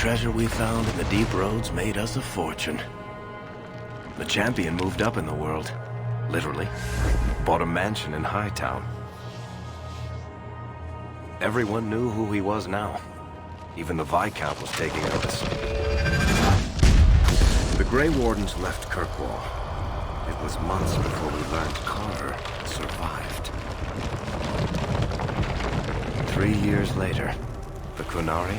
treasure we found in the deep roads made us a fortune. The champion moved up in the world, literally. Bought a mansion in Hightown. Everyone knew who he was now. Even the Viscount was taking notice. The Grey Wardens left Kirkwall. It was months before we learned Carver survived. 3 years later, the Qunari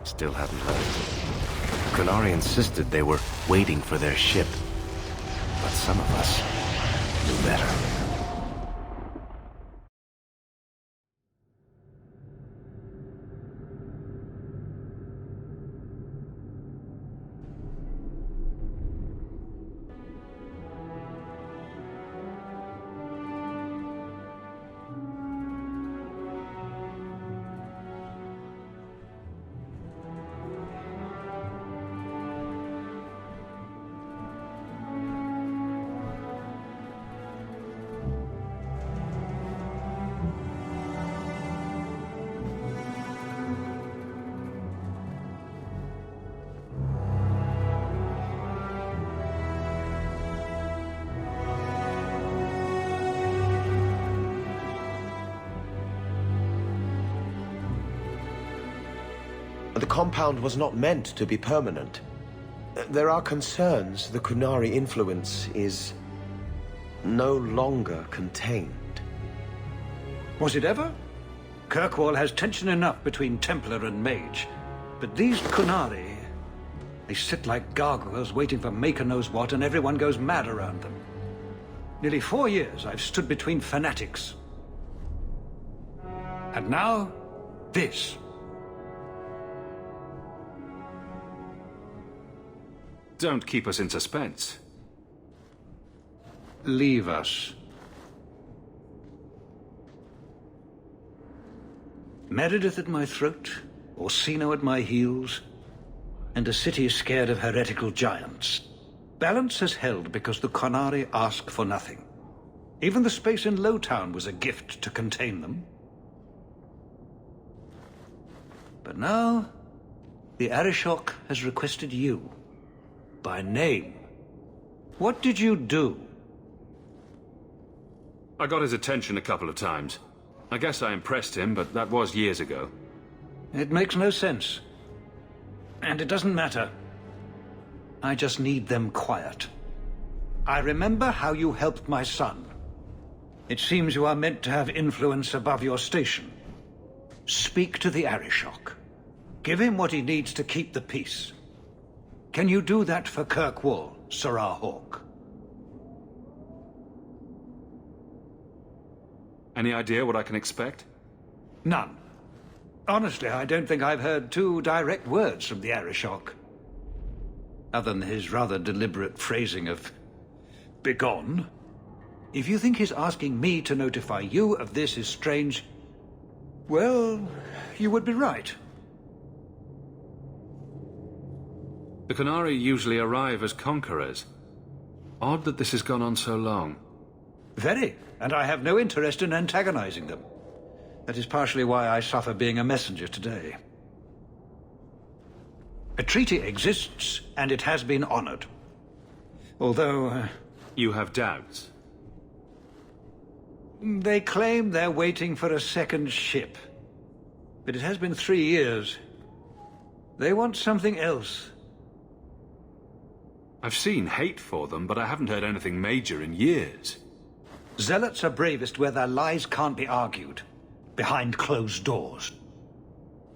still hadn't left. The Qunari insisted they were waiting for their ship. But some of us knew better. The compound was not meant to be permanent. There are concerns the Qunari influence is no longer contained. Was it ever? Kirkwall has tension enough between Templar and Mage. But these Qunari, they sit like gargoyles waiting for Maker knows what, and everyone goes mad around them. Nearly 4 years I've stood between fanatics. And now, this. Don't keep us in suspense. Leave us. Meredith at my throat, Orsino at my heels, and a city scared of heretical giants. Balance has held because the Qunari ask for nothing. Even the space in Lowtown was a gift to contain them. But now, the Arishok has requested you. By name. What did you do? I got his attention a couple of times. I guess I impressed him, but that was years ago. It makes no sense. And it doesn't matter. I just need them quiet. I remember how you helped my son. It seems you are meant to have influence above your station. Speak to the Arishok. Give him what he needs to keep the peace. Can you do that for Kirkwall, Sirrah Hawke? Any idea what I can expect? None. Honestly, I don't think I've heard 2 direct words from the Arishok. Other than his rather deliberate phrasing of begone. If you think his asking me to notify you of this is strange, well, you would be right. The Qunari usually arrive as conquerors. Odd that this has gone on so long. Very, and I have no interest in antagonizing them. That is partially why I suffer being a messenger today. A treaty exists, and it has been honored. Although... You have doubts? They claim they're waiting for a second ship. But it has been 3 years. They want something else. I've seen hate for them, but I haven't heard anything major in years. Zealots are bravest where their lies can't be argued, behind closed doors.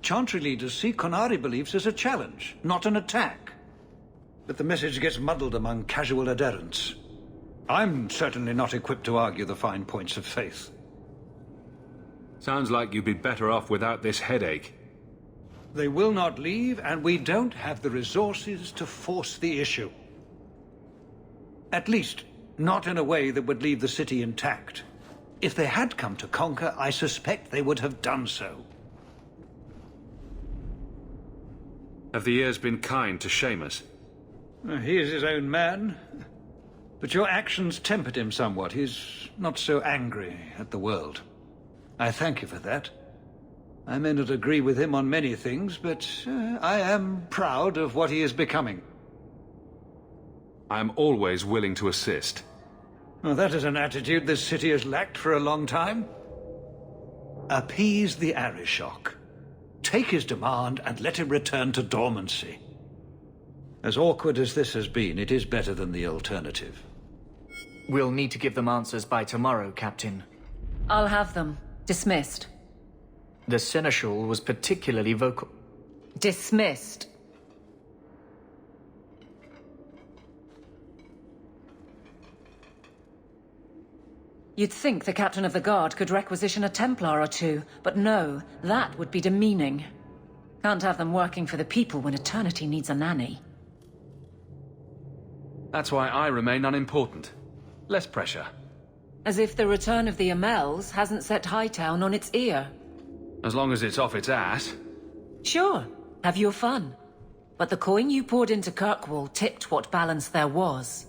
Chantry leaders see Qunari beliefs as a challenge, not an attack. But the message gets muddled among casual adherents. I'm certainly not equipped to argue the fine points of faith. Sounds like you'd be better off without this headache. They will not leave, and we don't have the resources to force the issue. At least, not in a way that would leave the city intact. If they had come to conquer, I suspect they would have done so. Have the years been kind to Seamus? He is his own man. But your actions tempered him somewhat. He's not so angry at the world. I thank you for that. I may not agree with him on many things, but I am proud of what he is becoming. I am always willing to assist. Well, that is an attitude this city has lacked for a long time. Appease the Arishok. Take his demand and let him return to dormancy. As awkward as this has been, it is better than the alternative. We'll need to give them answers by tomorrow, Captain. I'll have them. Dismissed. The Seneschal was particularly vocal. Dismissed. You'd think the Captain of the Guard could requisition a Templar or two, but no, that would be demeaning. Can't have them working for the people when eternity needs a nanny. That's why I remain unimportant. Less pressure. As if the return of the Amells hasn't set Hightown on its ear. As long as it's off its ass. Sure, have your fun. But the coin you poured into Kirkwall tipped what balance there was.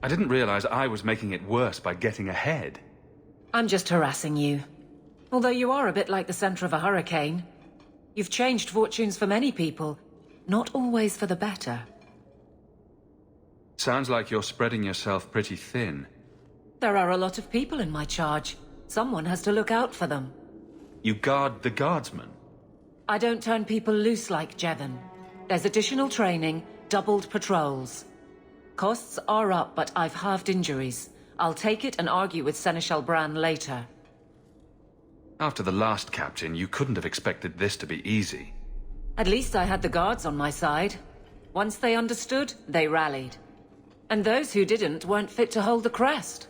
I didn't realize I was making it worse by getting ahead. I'm just harassing you. Although you are a bit like the center of a hurricane. You've changed fortunes for many people, not always for the better. Sounds like you're spreading yourself pretty thin. There are a lot of people in my charge. Someone has to look out for them. You guard the guardsmen? I don't turn people loose like Jevon. There's additional training, doubled patrols. Costs are up, but I've halved injuries. I'll take it and argue with Seneschal Bran later. After the last captain, you couldn't have expected this to be easy. At least I had the guards on my side. Once they understood, they rallied. And those who didn't weren't fit to hold the crest.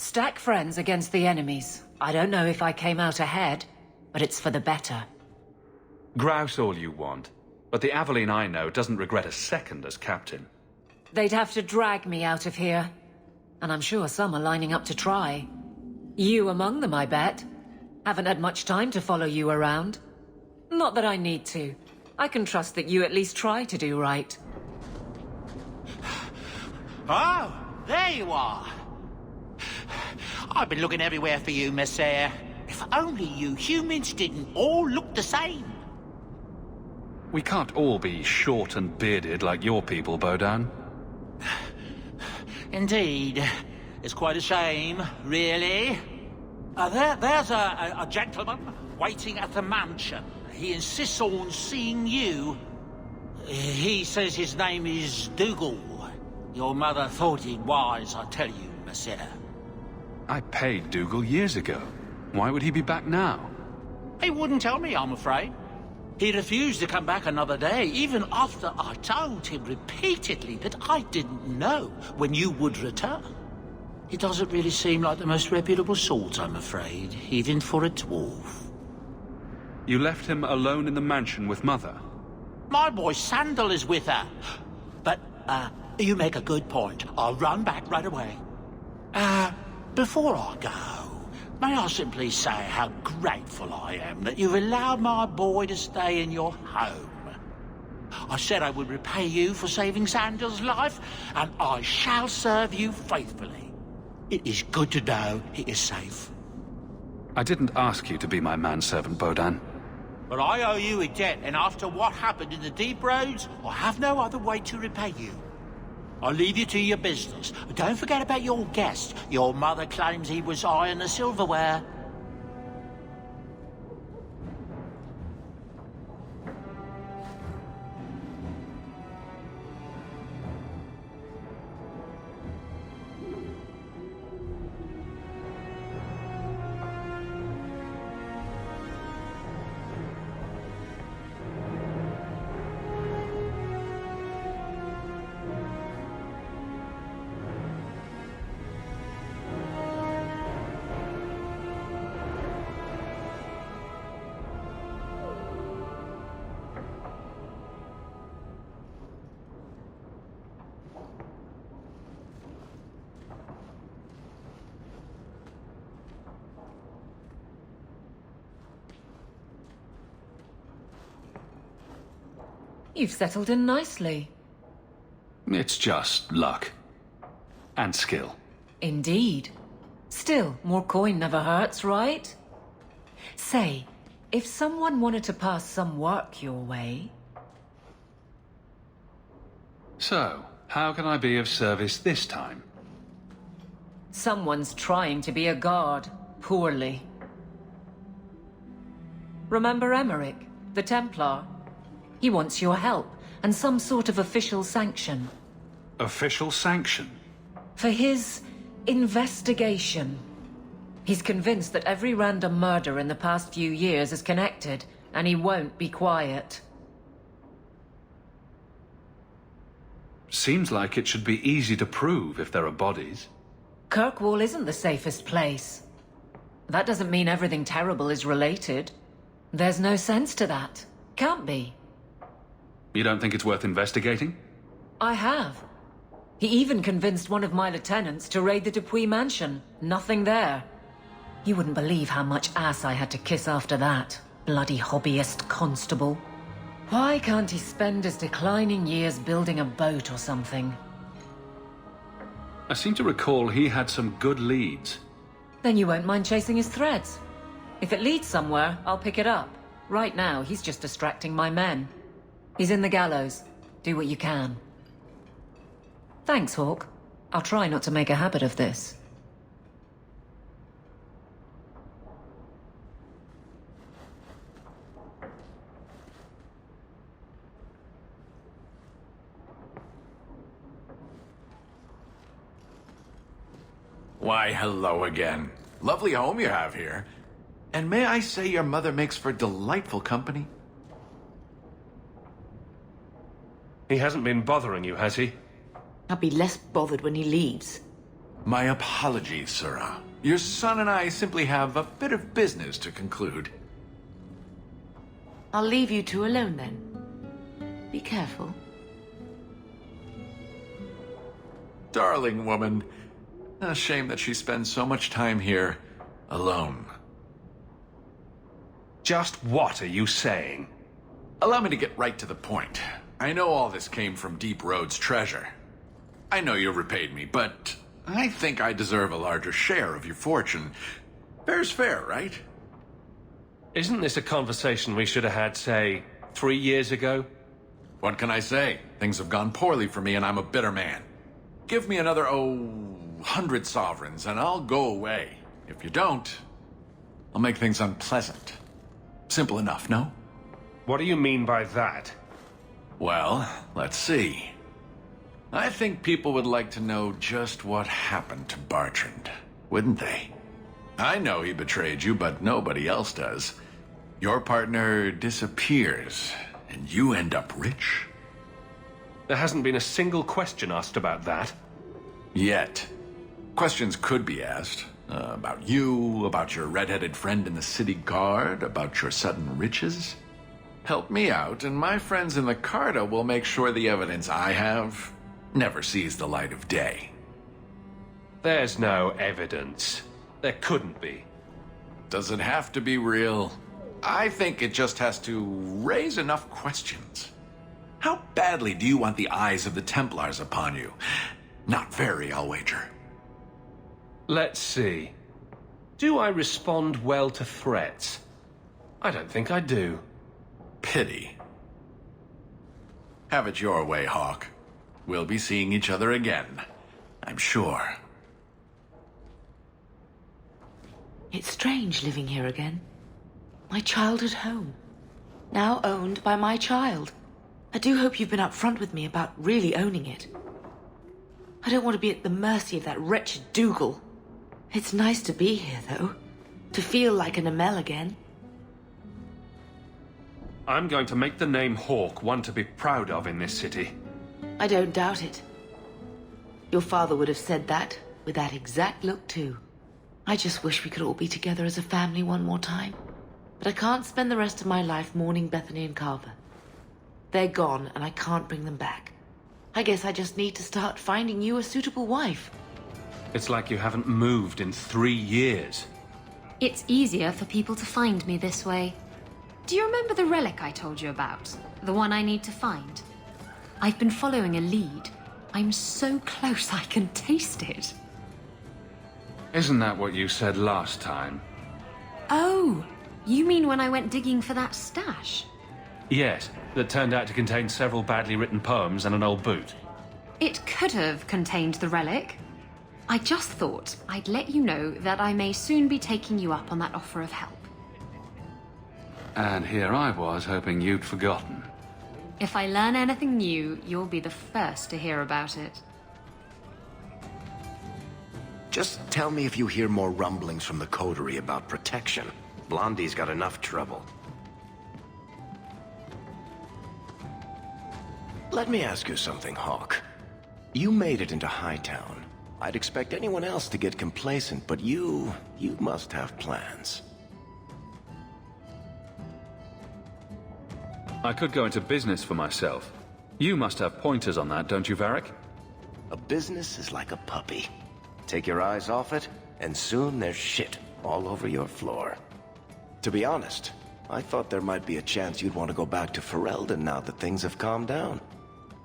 Stack friends against the enemies. I don't know if I came out ahead, but it's for the better. Grouse all you want, but the Aveline I know doesn't regret a second as captain. They'd have to drag me out of here. And I'm sure some are lining up to try. You among them, I bet. Haven't had much time to follow you around. Not that I need to. I can trust that you at least try to do right. Oh, there you are. I've been looking everywhere for you, Messiah. If only you humans didn't all look the same. We can't all be short and bearded like your people, Bodan. Indeed. It's quite a shame, really. There's a gentleman waiting at the mansion. He insists on seeing you. He says his name is Dougal. Your mother thought it wise, I tell you, Messiah. I paid Dougal years ago. Why would he be back now? He wouldn't tell me, I'm afraid. He refused to come back another day, even after I told him repeatedly that I didn't know when you would return. He doesn't really seem like the most reputable sort, I'm afraid, even for a dwarf. You left him alone in the mansion with Mother? My boy Sandal is with her. But, you make a good point. I'll run back right away. Before I go, may I simply say how grateful I am that you've allowed my boy to stay in your home. I said I would repay you for saving Sandal's life, and I shall serve you faithfully. It is good to know he is safe. I didn't ask you to be my manservant, Bodan. But I owe you a debt, and after what happened in the Deep Roads, I have no other way to repay you. I'll leave you to your business. Don't forget about your guest. Your mother claims he was eyeing the silverware. You've settled in nicely. It's just luck. And skill. Indeed. Still, more coin never hurts, right? Say, if someone wanted to pass some work your way... So, how can I be of service this time? Someone's trying to be a guard, poorly. Remember Emmerich, the Templar? He wants your help, and some sort of official sanction. Official sanction? For his investigation. He's convinced that every random murder in the past few years is connected, and he won't be quiet. Seems like it should be easy to prove if there are bodies. Kirkwall isn't the safest place. That doesn't mean everything terrible is related. There's no sense to that. Can't be. You don't think it's worth investigating? I have. He even convinced one of my lieutenants to raid the Dupuis mansion. Nothing there. You wouldn't believe how much ass I had to kiss after that. Bloody hobbyist constable. Why can't he spend his declining years building a boat or something? I seem to recall he had some good leads. Then you won't mind chasing his threads. If it leads somewhere, I'll pick it up. Right now, he's just distracting my men. He's in the gallows. Do what you can. Thanks, Hawke. I'll try not to make a habit of this. Why, hello again. Lovely home you have here. And may I say your mother makes for delightful company? He hasn't been bothering you, has he? I'll be less bothered when he leaves. My apologies, Sirrah. Your son and I simply have a bit of business to conclude. I'll leave you two alone then. Be careful. Darling woman. A shame that she spends so much time here alone. Just what are you saying? Allow me to get right to the point. I know all this came from Deep Road's treasure. I know you repaid me, but I think I deserve a larger share of your fortune. Fair's fair, right? Isn't this a conversation we should have had, say, 3 years ago? What can I say? Things have gone poorly for me and I'm a bitter man. Give me another, 100 sovereigns and I'll go away. If you don't, I'll make things unpleasant. Simple enough, no? What do you mean by that? Well, let's see. I think people would like to know just what happened to Bertrand, wouldn't they? I know he betrayed you, but nobody else does. Your partner disappears, and you end up rich. There hasn't been a single question asked about that. Yet. Questions could be asked. About you, about your red-headed friend in the city guard, about your sudden riches. Help me out, and my friends in the Carta will make sure the evidence I have never sees the light of day. There's no evidence. There couldn't be. Does it have to be real? I think it just has to raise enough questions. How badly do you want the eyes of the Templars upon you? Not very, I'll wager. Let's see. Do I respond well to threats? I don't think I do. Pity. Have it your way, Hawke. We'll be seeing each other again, I'm sure. It's strange living here again. My childhood home. Now owned by my child. I do hope you've been upfront with me about really owning it. I don't want to be at the mercy of that wretched Dougal. It's nice to be here, though. To feel like an Amell again. I'm going to make the name Hawke one to be proud of in this city. I don't doubt it. Your father would have said that, with that exact look, too. I just wish we could all be together as a family one more time. But I can't spend the rest of my life mourning Bethany and Carver. They're gone, and I can't bring them back. I guess I just need to start finding you a suitable wife. It's like you haven't moved in 3 years. It's easier for people to find me this way. Do you remember the relic I told you about? The one I need to find? I've been following a lead. I'm so close I can taste it. Isn't that what you said last time? Oh, You mean when I went digging for that stash? Yes, that turned out to contain several badly written poems and an old boot. It could have contained the relic. I just thought I'd let you know that I may soon be taking you up on that offer of help. And here I was hoping you'd forgotten. If I learn anything new, you'll be the first to hear about it. Just tell me if you hear more rumblings from the coterie about protection. Blondie's got enough trouble. Let me ask you something, Hawke. You made it into Hightown. I'd expect anyone else to get complacent, but you must have plans. I could go into business for myself. You must have pointers on that, don't you, Varric? A business is like a puppy. Take your eyes off it, and soon there's shit all over your floor. To be honest, I thought there might be a chance you'd want to go back to Ferelden now that things have calmed down.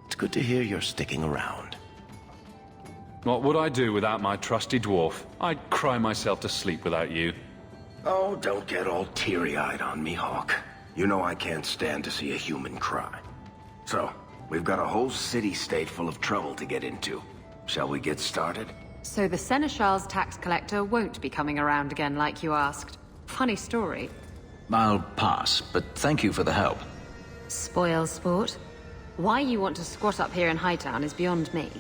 It's good to hear you're sticking around. What would I do without my trusty dwarf? I'd cry myself to sleep without you. Oh, don't get all teary-eyed on me, Hawke. You know I can't stand to see a human cry. So, we've got a whole city-state full of trouble to get into. Shall we get started? So the Seneschal's tax collector won't be coming around again like you asked. Funny story. I'll pass, but thank you for the help. Spoil sport. Why you want to squat up here in Hightown is beyond me.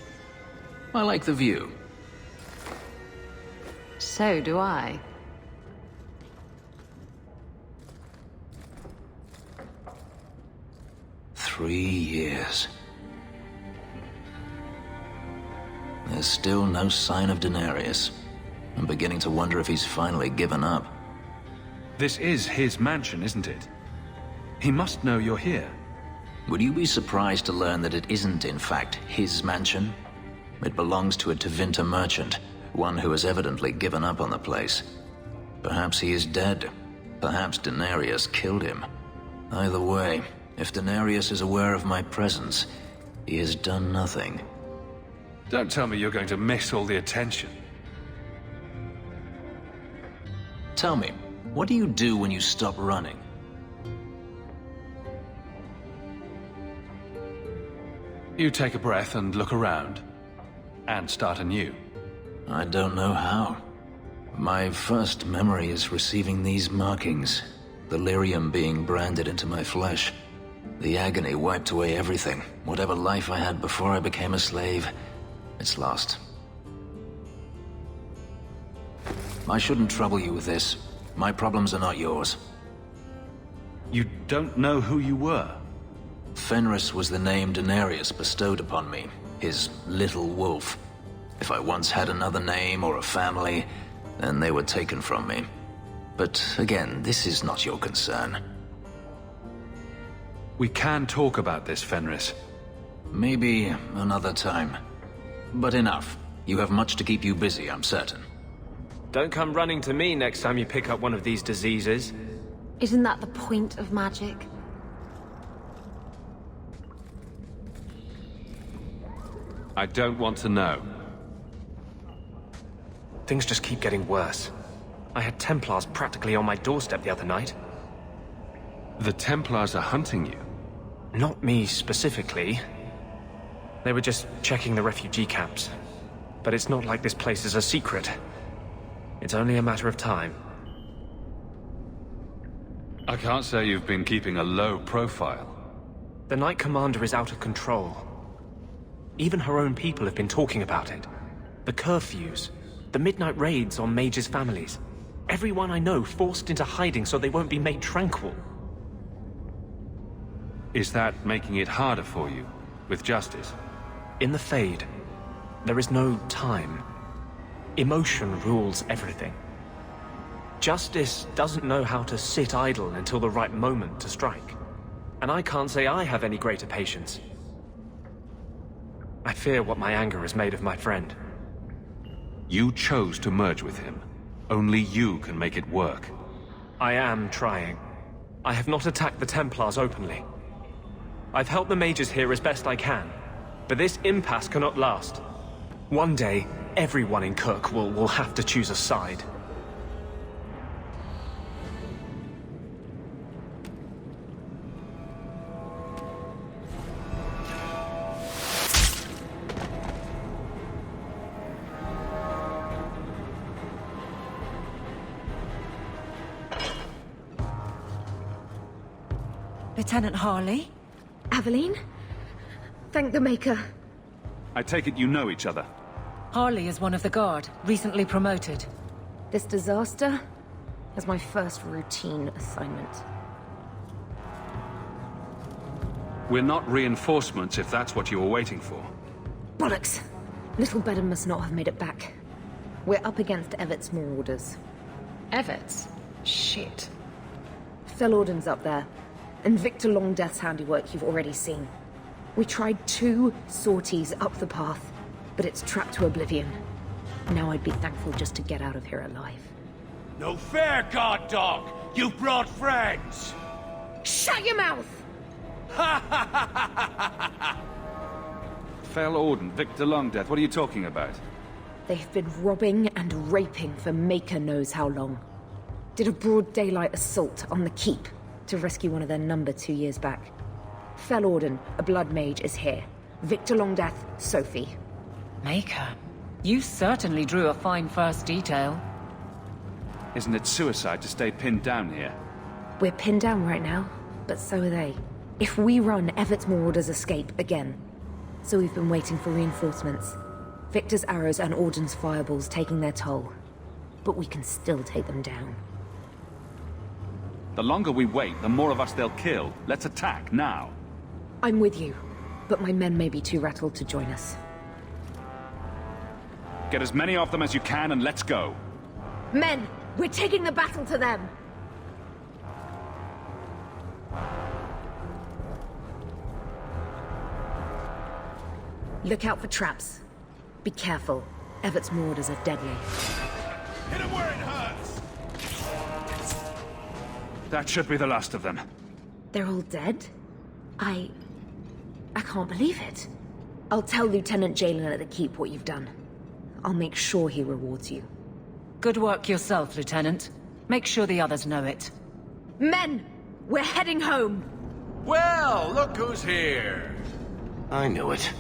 I like the view. So do I. Three years. There's still no sign of Daenerys. I'm beginning to wonder if he's finally given up. This is his mansion, isn't it? He must know you're here. Would you be surprised to learn that it isn't, in fact, his mansion? It belongs to a Tevinter merchant, one who has evidently given up on the place. Perhaps he is dead. Perhaps Daenerys killed him. Either way, if Daenerys is aware of my presence, he has done nothing. Don't tell me you're going to miss all the attention. Tell me, what do you do when you stop running? You take a breath and look around. And start anew. I don't know how. My first memory is receiving these markings. The lyrium being branded into my flesh. The agony wiped away everything. Whatever life I had before I became a slave, it's lost. I shouldn't trouble you with this. My problems are not yours. You don't know who you were? Fenris was the name Daenerys bestowed upon me, his little wolf. If I once had another name or a family, then they were taken from me. But again, this is not your concern. We can talk about this, Fenris. Maybe another time. But enough. You have much to keep you busy, I'm certain. Don't come running to me next time you pick up one of these diseases. Isn't that the point of magic? I don't want to know. Things just keep getting worse. I had Templars practically on my doorstep the other night. The Templars are hunting you? Not me specifically. They were just checking the refugee camps. But it's not like this place is a secret. It's only a matter of time. I can't say you've been keeping a low profile. The Knight Commander is out of control. Even her own people have been talking about it. The curfews, the midnight raids on mages' families. Everyone I know forced into hiding so they won't be made tranquil. Is that making it harder for you, with justice? In the Fade, there is no time. Emotion rules everything. Justice doesn't know how to sit idle until the right moment to strike. And I can't say I have any greater patience. I fear what my anger has made of my friend. You chose to merge with him. Only you can make it work. I am trying. I have not attacked the Templars openly. I've helped the mages here as best I can, but this impasse cannot last. One day, everyone in Kirkwall will have to choose a side. Lieutenant Harley? Aveline? Thank the Maker. I take it you know each other. Harley is one of the Guard, recently promoted. This disaster is my first routine assignment. We're not reinforcements if that's what you were waiting for. Bollocks! Little Bedham must not have made it back. We're up against Evert's marauders. Everts? Shit. Felorden's up there, and Victor Longdeath's handiwork you've already seen. We tried 2 sorties up the path, but it's trapped to oblivion. Now I'd be thankful just to get out of here alive. No fair, guard dog! You brought friends! Shut your mouth! Felorden, Victor Longdeath, what are you talking about? They've been robbing and raping for Maker knows how long. Did a broad daylight assault on the keep to rescue one of their number 2 years back. Felorden, a blood mage, is here. Victor Longdeath, Sophie. Maker, you certainly drew a fine first detail. Isn't it suicide to stay pinned down here? We're pinned down right now, but so are they. If we run, Evert's marauders escape again. So we've been waiting for reinforcements. Victor's arrows and Auden's fireballs taking their toll. But we can still take them down. The longer we wait, the more of us they'll kill. Let's attack, now. I'm with you, but my men may be too rattled to join us. Get as many of them as you can and let's go. Men, we're taking the battle to them! Look out for traps. Be careful. Evert's marauders are deadly. Hit him where it hurts! That should be the last of them. They're all dead? I can't believe it. I'll tell Lieutenant Jalen at the Keep what you've done. I'll make sure he rewards you. Good work yourself, Lieutenant. Make sure the others know it. Men! We're heading home! Well, look who's here. I knew it.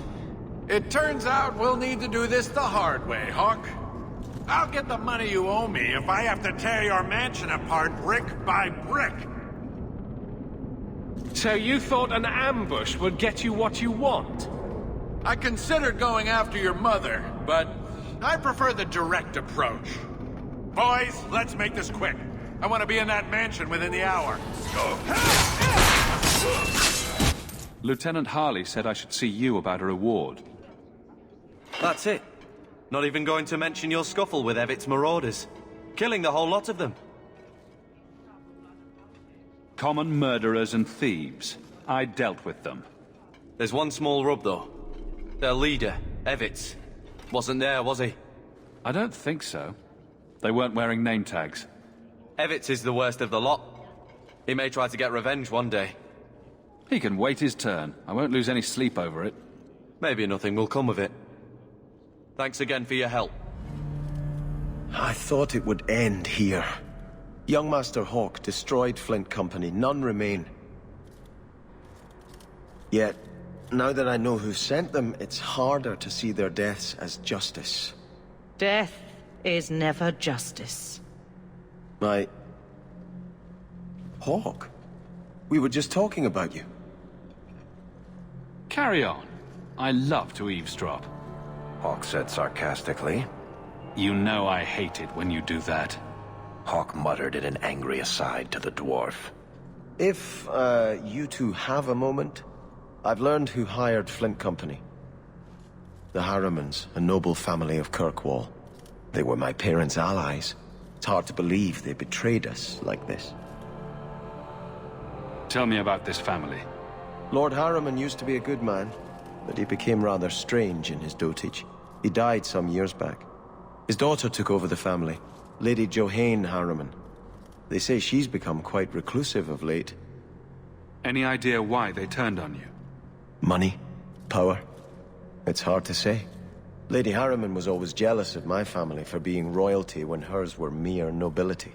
It turns out we'll need to do this the hard way, Hawke. I'll get the money you owe me if I have to tear your mansion apart brick by brick. So you thought an ambush would get you what you want? I considered going after your mother, but I prefer the direct approach. Boys, let's make this quick. I want to be in that mansion within the hour. Lieutenant Harley said I should see you about a reward. That's it. Not even going to mention your scuffle with Evert's marauders. Killing the whole lot of them. Common murderers and thieves. I dealt with them. There's one small rub, though. Their leader, Evert's, wasn't there, was he? I don't think so. They weren't wearing name tags. Evert's is the worst of the lot. He may try to get revenge one day. He can wait his turn. I won't lose any sleep over it. Maybe nothing will come of it. Thanks again for your help. I thought it would end here. Young Master Hawke destroyed Flint Company. None remain. Yet, now that I know who sent them, it's harder to see their deaths as justice. Death is never justice. Hawke? We were just talking about you. Carry on. I love to eavesdrop. Hawke said sarcastically. You know I hate it when you do that. Hawke muttered in an angry aside to the dwarf. If, you two have a moment, I've learned who hired Flint Company. The Harrimans, a noble family of Kirkwall. They were my parents' allies. It's hard to believe they betrayed us like this. Tell me about this family. Lord Harriman used to be a good man, but he became rather strange in his dotage. He died some years back. His daughter took over the family, Lady Johanne Harriman. They say she's become quite reclusive of late. Any idea why they turned on you? Money? Power? It's hard to say. Lady Harriman was always jealous of my family for being royalty when hers were mere nobility.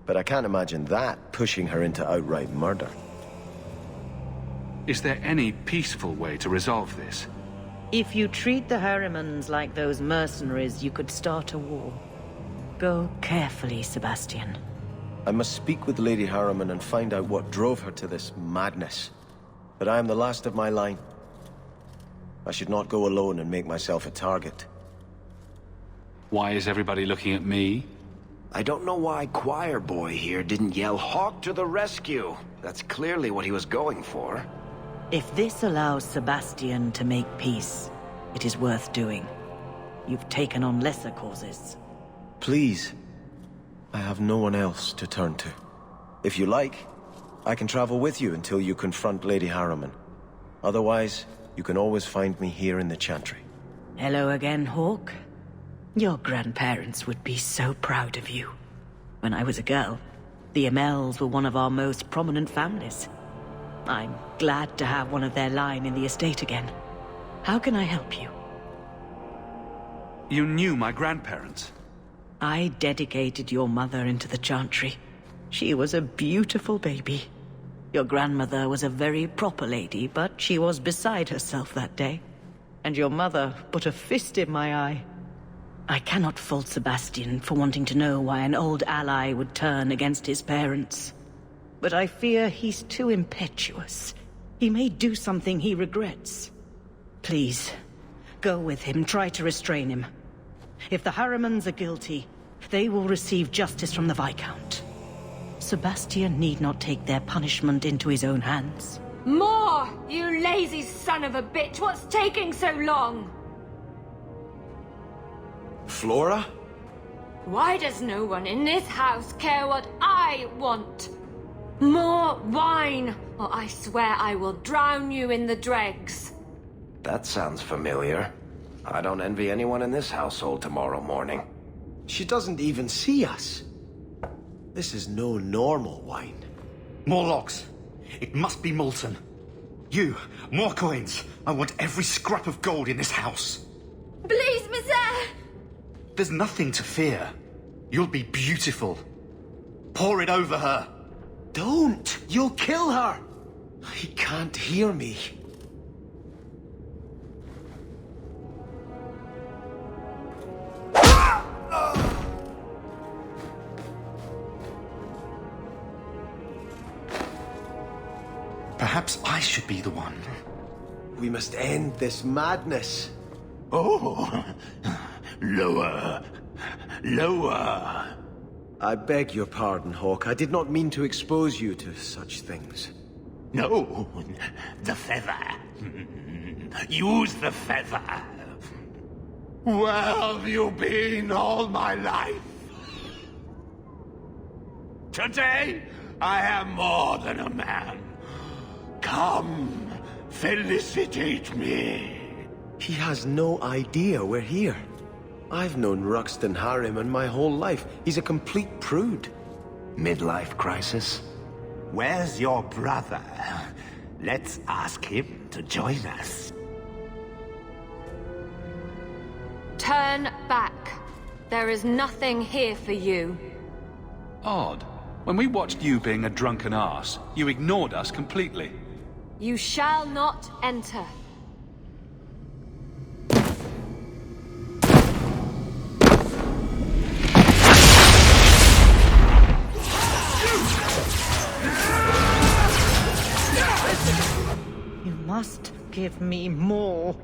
But I can't imagine that pushing her into outright murder. Is there any peaceful way to resolve this? If you treat the Harrimans like those mercenaries, you could start a war. Go carefully, Sebastian. I must speak with Lady Harriman and find out what drove her to this madness. But I am the last of my line. I should not go alone and make myself a target. Why is everybody looking at me? I don't know why Choir Boy here didn't yell Hawke to the rescue. That's clearly what he was going for. If this allows Sebastian to make peace, it is worth doing. You've taken on lesser causes. Please. I have no one else to turn to. If you like, I can travel with you until you confront Lady Harriman. Otherwise, you can always find me here in the Chantry. Hello again, Hawke. Your grandparents would be so proud of you. When I was a girl, the Amells were one of our most prominent families. I'm glad to have one of their line in the estate again. How can I help you? You knew my grandparents? I dedicated your mother into the Chantry. She was a beautiful baby. Your grandmother was a very proper lady, but she was beside herself that day. And your mother put a fist in my eye. I cannot fault Sebastian for wanting to know why an old ally would turn against his parents. But I fear he's too impetuous. He may do something he regrets. Please, go with him, try to restrain him. If the Harrimans are guilty, they will receive justice from the Viscount. Sebastian need not take their punishment into his own hands. More! You lazy son of a bitch! What's taking so long? Flora? Why does no one in this house care what I want? More wine, or I swear I will drown you in the dregs. That sounds familiar. I don't envy anyone in this household tomorrow morning. She doesn't even see us. This is no normal wine. More logs. It must be molten. You, more coins. I want every scrap of gold in this house. Please, Monsieur! There's nothing to fear. You'll be beautiful. Pour it over her. Don't! You'll kill her! He can't hear me. Perhaps I should be the one. We must end this madness. Oh, lower. Lower. I beg your pardon, Hawke. I did not mean to expose you to such things. No, the feather. Use the feather. Where have you been all my life? Today, I am more than a man. Come, felicitate me. He has no idea we're here. I've known Ruxton Harriman my whole life. He's a complete prude. Midlife crisis? Where's your brother? Let's ask him to join us. Turn back. There is nothing here for you. Odd. When we watched you being a drunken arse, you ignored us completely. You shall not enter. You must give me more.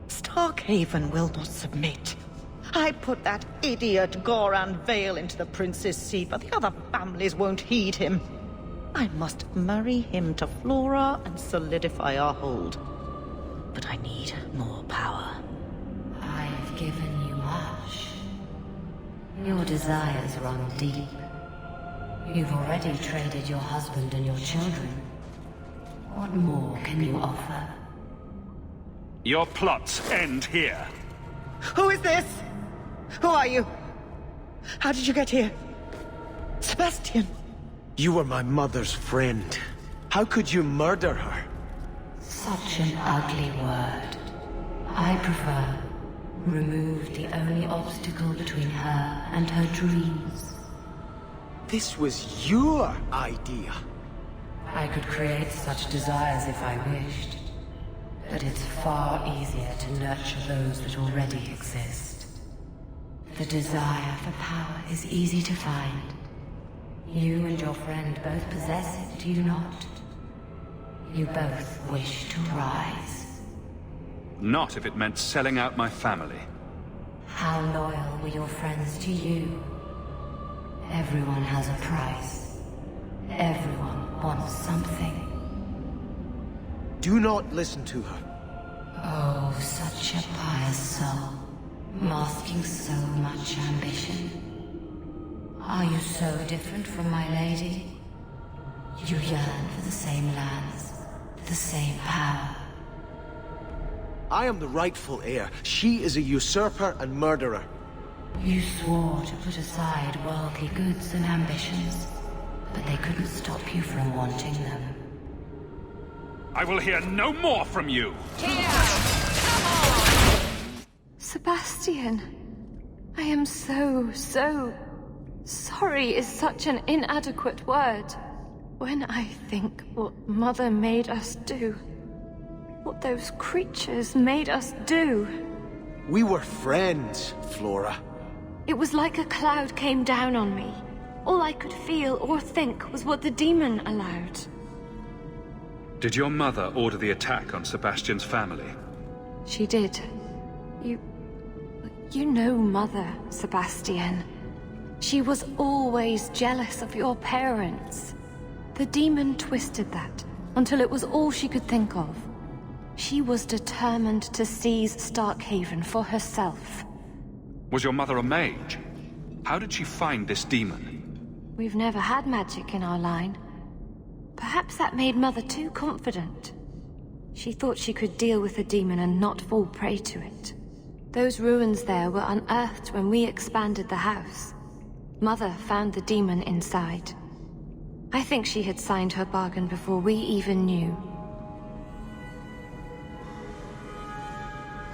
Starkhaven will not submit. I put that idiot Goran Vale into the prince's seat, but the other families won't heed him. I must marry him to Flora and solidify our hold. But I need more power. I've given you much. Your desires run deep. You've already traded your husband and your children. What more can you offer? Your plots end here. Who is this? Who are you? How did you get here? Sebastian! You were my mother's friend. How could you murder her? Such an ugly word. I prefer remove the only obstacle between her and her dreams. This was your idea. I could create such desires if I wished. But it's far easier to nurture those that already exist. The desire for power is easy to find. You and your friend both possess it, do you not? You both wish to rise. Not if it meant selling out my family. How loyal were your friends to you? Everyone has a price. Everyone wants something. Do not listen to her. Oh, such a pious soul, masking so much ambition. Are you so different from my lady? You yearn for the same lands, the same power. I am the rightful heir. She is a usurper and murderer. You swore to put aside worldly goods and ambitions, but they couldn't stop you from wanting them. I will hear no more from you! Sebastian, I am so sorry is such an inadequate word. When I think what Mother made us do, what those creatures made us do. We were friends, Flora. It was like a cloud came down on me. All I could feel or think was what the demon allowed. Did your mother order the attack on Sebastian's family? She did. You know Mother, Sebastian. She was always jealous of your parents. The demon twisted that until it was all she could think of. She was determined to seize Starkhaven for herself. Was your mother a mage? How did she find this demon? We've never had magic in our line. Perhaps that made Mother too confident. She thought she could deal with the demon and not fall prey to it. Those ruins there were unearthed when we expanded the house. Mother found the demon inside. I think she had signed her bargain before we even knew.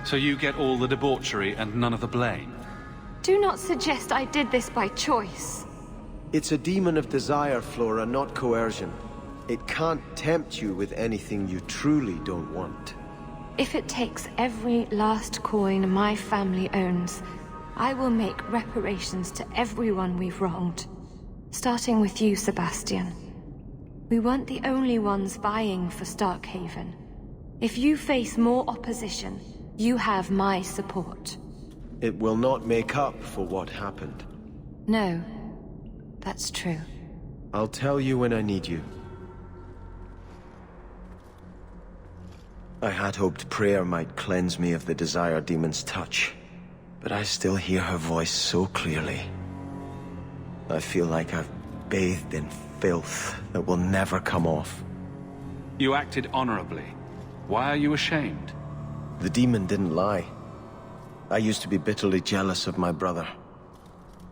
So you get all the debauchery and none of the blame? Do not suggest I did this by choice. It's a demon of desire, Flora, not coercion. It can't tempt you with anything you truly don't want. If it takes every last coin my family owns, I will make reparations to everyone we've wronged. Starting with you, Sebastian. We weren't the only ones vying for Starkhaven. If you face more opposition, you have my support. It will not make up for what happened. No, that's true. I'll tell you when I need you. I had hoped prayer might cleanse me of the Desire Demon's touch, but I still hear her voice so clearly. I feel like I've bathed in filth that will never come off. You acted honorably. Why are you ashamed? The demon didn't lie. I used to be bitterly jealous of my brother.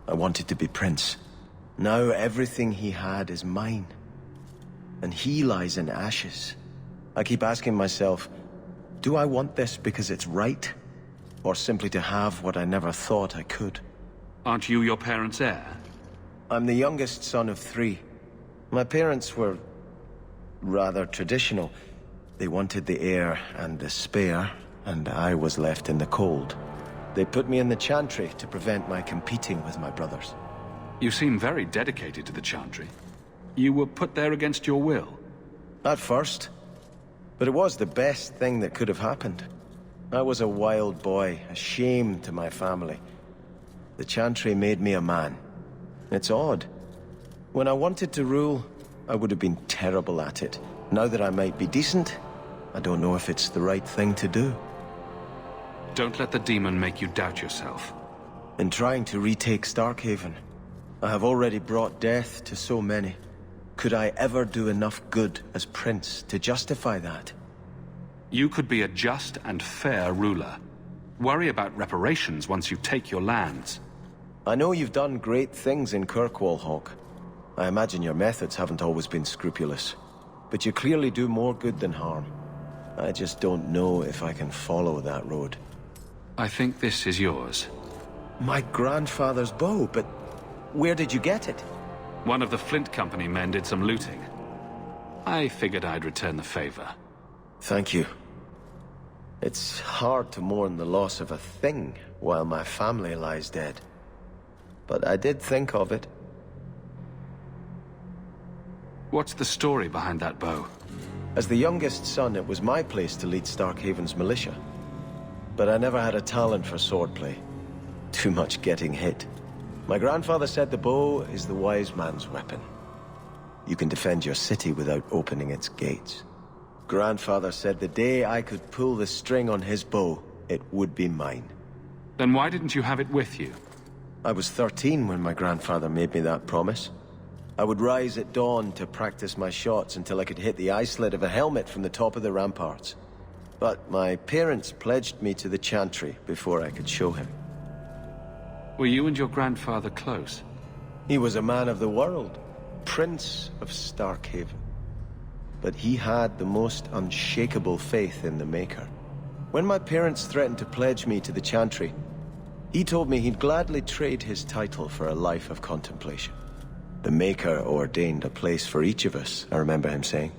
I wanted to be prince. Now everything he had is mine. And he lies in ashes. I keep asking myself, do I want this because it's right? Or simply to have what I never thought I could? Aren't you your parents' heir? I'm the youngest son of 3. My parents were rather traditional. They wanted the heir and the spare, and I was left in the cold. They put me in the Chantry to prevent my competing with my brothers. You seem very dedicated to the Chantry. You were put there against your will. At first. But it was the best thing that could have happened. I was a wild boy, a shame to my family. The Chantry made me a man. It's odd. When I wanted to rule, I would have been terrible at it. Now that I might be decent, I don't know if it's the right thing to do. Don't let the demon make you doubt yourself. In trying to retake Starkhaven, I have already brought death to so many. Could I ever do enough good as prince to justify that? You could be a just and fair ruler. Worry about reparations once you take your lands. I know you've done great things in Kirkwall, Hawke. I imagine your methods haven't always been scrupulous. But you clearly do more good than harm. I just don't know if I can follow that road. I think this is yours. My grandfather's bow, but where did you get it? One of the Flint Company men did some looting. I figured I'd return the favor. Thank you. It's hard to mourn the loss of a thing while my family lies dead. But I did think of it. What's the story behind that bow? As the youngest son, it was my place to lead Starkhaven's militia. But I never had a talent for swordplay. Too much getting hit. My grandfather said the bow is the wise man's weapon. You can defend your city without opening its gates. Grandfather said the day I could pull the string on his bow, it would be mine. Then why didn't you have it with you? I was 13 when my grandfather made me that promise. I would rise at dawn to practice my shots until I could hit the eye slit of a helmet from the top of the ramparts. But my parents pledged me to the Chantry before I could show him. Were you and your grandfather close? He was a man of the world, Prince of Starkhaven. But he had the most unshakable faith in the Maker. When my parents threatened to pledge me to the Chantry, he told me he'd gladly trade his title for a life of contemplation. The Maker ordained a place for each of us, I remember him saying.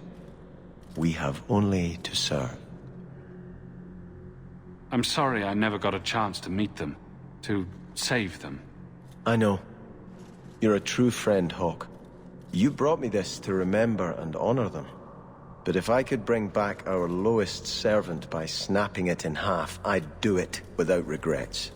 We have only to serve. I'm sorry I never got a chance to meet them, to save them. I know. You're a true friend, Hawke. You brought me this to remember and honor them. But if I could bring back our lowest servant by snapping it in half, I'd do it without regrets.